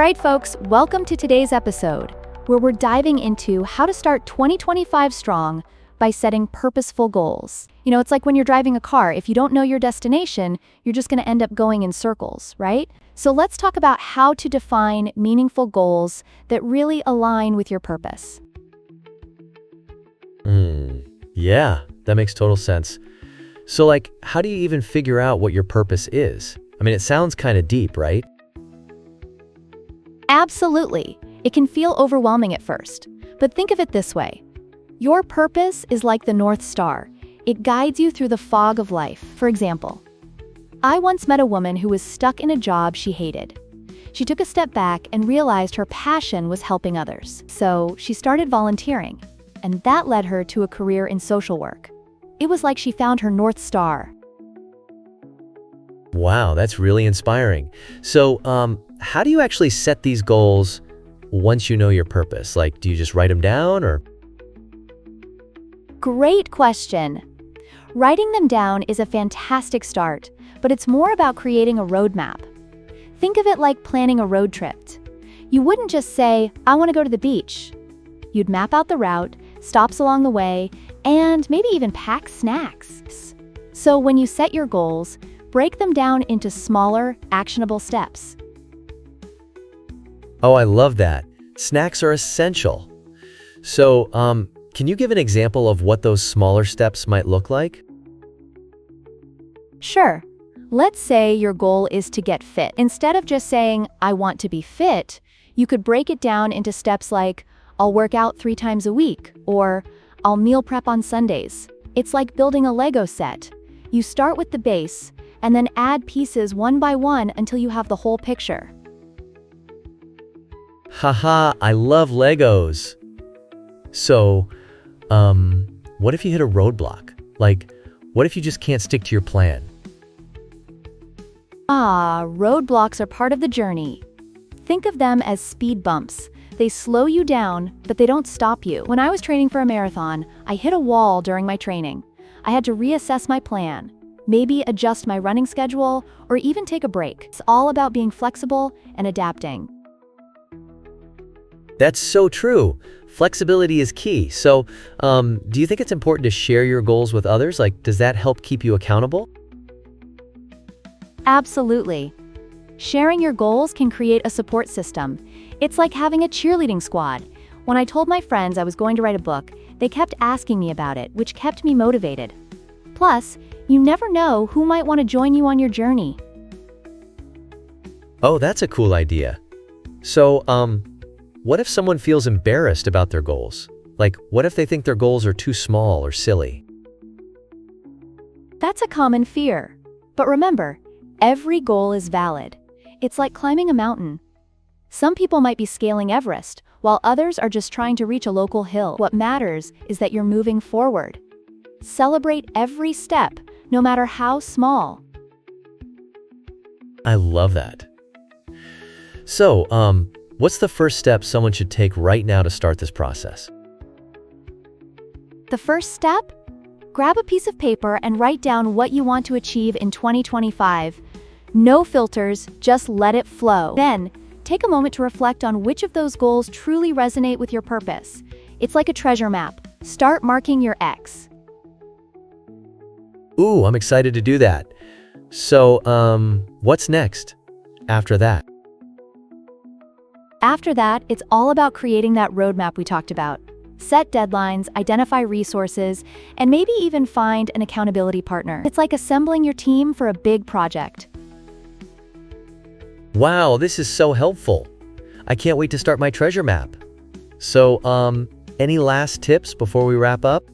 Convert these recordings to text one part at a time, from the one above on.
right, folks, welcome to today's episode, where we're diving into how to start 2025 strong by setting purposeful goals. It's like when you're driving a car. If you don't know your destination, you're just going to end up going in circles, right? So let's talk about how to define meaningful goals that really align with your purpose. Yeah, that makes total sense. So how do you even figure out what your purpose is? It sounds kind of deep, right? Absolutely. It can feel overwhelming at first, but think of it this way. Your purpose is like the North Star. It guides you through the fog of life. For example, I once met a woman who was stuck in a job she hated. She took a step back and realized her passion was helping others. So she started volunteering, and that led her to a career in social work. It was like she found her North Star. Wow, that's really inspiring. So, how do you actually set these goals once you know your purpose? Do you just write them down or? Great question. Writing them down is a fantastic start, but it's more about creating a roadmap. Think of it like planning a road trip. You wouldn't just say, I want to go to the beach. You'd map out the route, stops along the way, and maybe even pack snacks. So when you set your goals, break them down into smaller, actionable steps. Oh, I love that. Snacks are essential. So, can you give an example of what those smaller steps might look like? Sure. Let's say your goal is to get fit. Instead of just saying, I want to be fit, you could break it down into steps like, I'll work out 3 times a week, or I'll meal prep on Sundays. It's like building a Lego set. You start with the base, and then add pieces one by one until you have the whole picture. Haha, I love Legos. So, what if you hit a roadblock? What if you just can't stick to your plan? Roadblocks are part of the journey. Think of them as speed bumps. They slow you down, but they don't stop you. When I was training for a marathon, I hit a wall during my training. I had to reassess my plan, maybe adjust my running schedule, or even take a break. It's all about being flexible and adapting. That's so true. Flexibility is key. So, do you think it's important to share your goals with others? Does that help keep you accountable? Absolutely. Sharing your goals can create a support system. It's like having a cheerleading squad. When I told my friends I was going to write a book, they kept asking me about it, which kept me motivated. Plus, you never know who might want to join you on your journey. Oh, that's a cool idea. So, what if someone feels embarrassed about their goals? What if they think their goals are too small or silly? That's a common fear. But remember, every goal is valid. It's like climbing a mountain. Some people might be scaling Everest, while others are just trying to reach a local hill. What matters is that you're moving forward. Celebrate every step, no matter how small. I love that. So, what's the first step someone should take right now to start this process? The first step? Grab a piece of paper and write down what you want to achieve in 2025. No filters, just let it flow. Then, take a moment to reflect on which of those goals truly resonate with your purpose. It's like a treasure map. Start marking your X. Ooh, I'm excited to do that. So, what's next after that? After that, it's all about creating that roadmap we talked about. Set deadlines, identify resources, and maybe even find an accountability partner. It's like assembling your team for a big project. Wow, this is so helpful. I can't wait to start my treasure map. So, any last tips before we wrap up?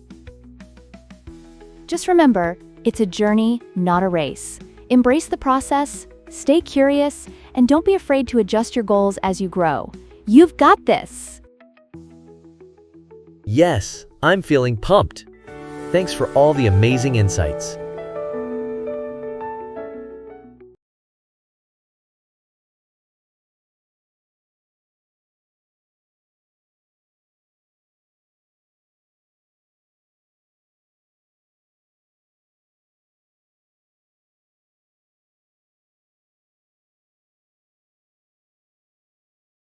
Just remember, it's a journey, not a race. Embrace the process, stay curious, and don't be afraid to adjust your goals as you grow. You've got this! Yes, I'm feeling pumped. Thanks for all the amazing insights.